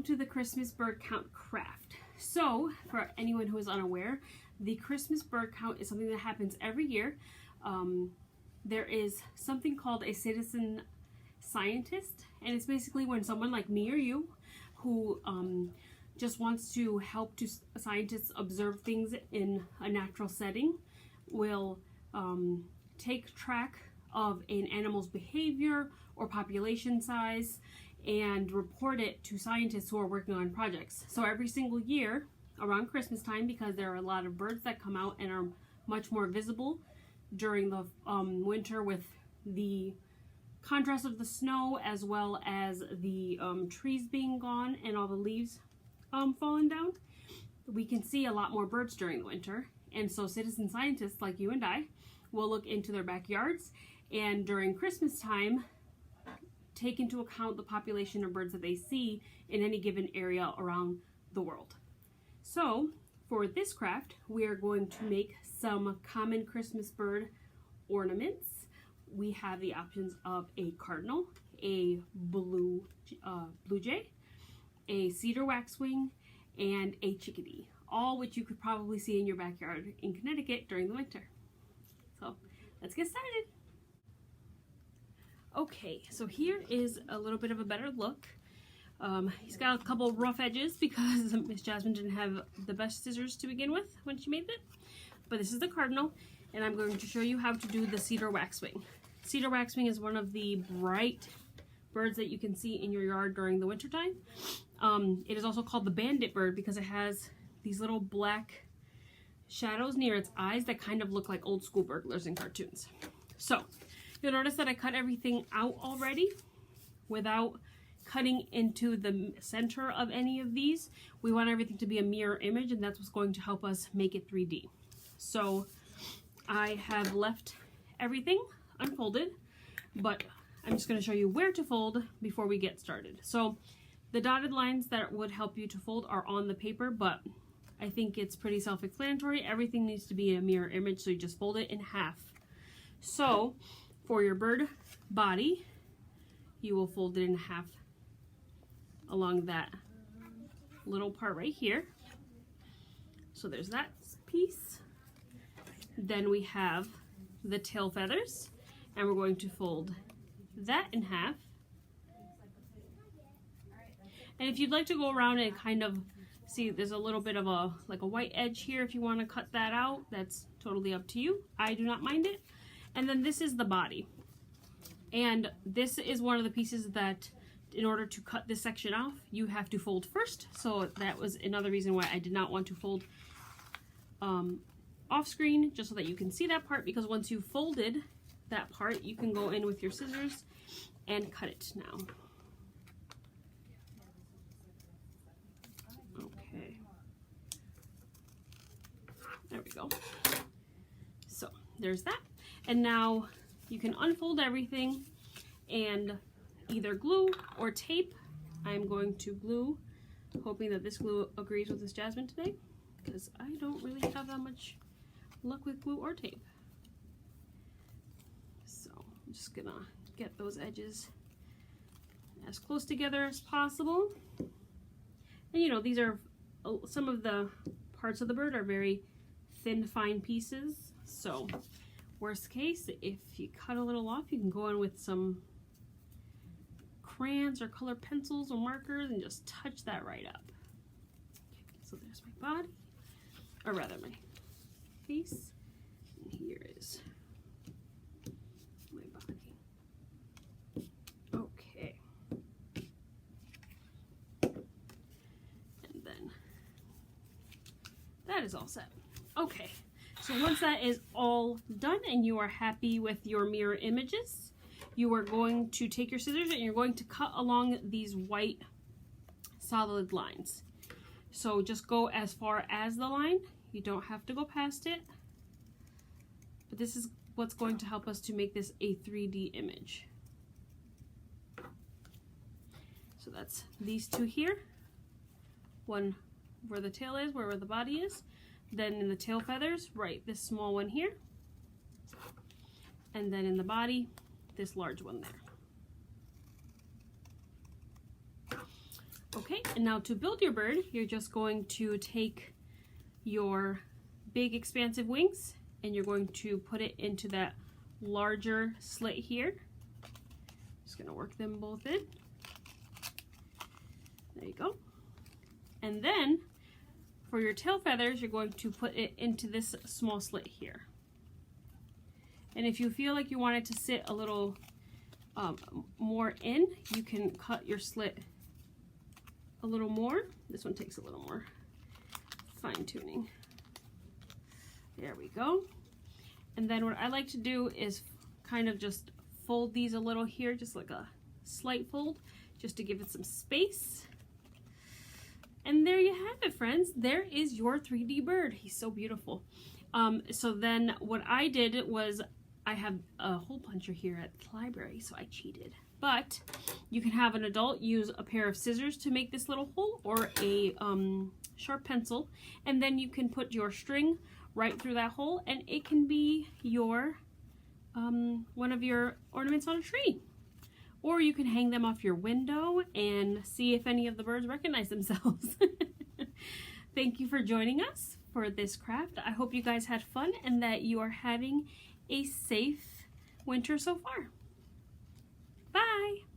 welcome to the Christmas bird count craft. So, for anyone who is unaware, the Christmas bird count is something that happens every year. There is something called a citizen scientist, and it's basically when someone like me or you, who just wants to help scientists observe things in a natural setting, will take track of an animal's behavior or population size and report it to scientists who are working on projects. So every single year around Christmas time, because there are a lot of birds that come out and are much more visible during the winter with the contrast of the snow, as well as the trees being gone and all the leaves falling down, we can see a lot more birds during the winter. And so citizen scientists like you and I will look into their backyards, and during Christmas time take into account the population of birds that they see in any given area around the world. So for this craft, we are going to make some common Christmas bird ornaments. We have the options of a cardinal, a blue jay, a cedar waxwing, and a chickadee, all which you could probably see in your backyard in Connecticut during the winter. So let's get started. Okay, so here is a little bit of a better look. He's got a couple rough edges because Miss Jasmine didn't have the best scissors to begin with when she made it. But this is the cardinal, and I'm going to show you how to do the cedar waxwing. Cedar waxwing is one of the bright birds that you can see in your yard during the winter time. It is also called the bandit bird because it has these little black shadows near its eyes that kind of look like old school burglars in cartoons. So you'll notice that I cut everything out already without cutting into the center of any of these. We want everything to be a mirror image, and that's what's going to help us make it 3D. So I have left everything unfolded, but I'm just going to show you where to fold before we get started. So the dotted lines that would help you to fold are on the paper, but I think it's pretty self-explanatory. Everything needs to be a mirror image, so you just fold it in half. So for your bird body, you will fold it in half along that little part right here. So there's that piece. Then we have the tail feathers, and we're going to fold that in half. And if you'd like to go around and kind of see, there's a little bit of a white edge here. If you want to cut that out, that's totally up to you. I do not mind it. And then this is the body. And this is one of the pieces that, in order to cut this section off, you have to fold first. So that was another reason why I did not want to fold off screen, just so that you can see that part, because once you've folded that part, you can go in with your scissors and cut it now. Okay. There we go. So there's that. And now you can unfold everything and either glue or tape. I'm going to glue, hoping that this glue agrees with Miss Jasmine today, because I don't really have that much luck with glue or tape. So I'm just gonna get those edges as close together as possible. And you know, these are some of the parts of the bird are very thin, fine pieces. So worst case, if you cut a little off, you can go in with some crayons or color pencils or markers and just touch that right up. Okay, so there's my body, or rather my face, and here is my body. Okay. And then that is all set. Okay. So once that is all done and you are happy with your mirror images, you are going to take your scissors and you're going to cut along these white solid lines. So just go as far as the line. You don't have to go past it. But this is what's going to help us to make this a 3D image. So that's these two here. One where the tail is, where the body is. Then in the tail feathers, right, this small one here. And then in the body, this large one there. Okay, and now to build your bird, you're just going to take your big expansive wings and you're going to put it into that larger slit here. Just gonna work them both in. There you go. And then for your tail feathers, you're going to put it into this small slit here. And if you feel like you want it to sit a little more in, you can cut your slit a little more. This one takes a little more fine tuning. There we go. And then what I like to do is kind of just fold these a little here, just like a slight fold, just to give it some space. And there you have it, friends. There is your 3D bird. He's so beautiful. So then what I did was, I have a hole puncher here at the library, so I cheated. But you can have an adult use a pair of scissors to make this little hole, or a sharp pencil, and then you can put your string right through that hole, and it can be your one of your ornaments on a tree. Or you can hang them off your window and see if any of the birds recognize themselves. Thank you for joining us for this craft. I hope you guys had fun and that you are having a safe winter so far. Bye!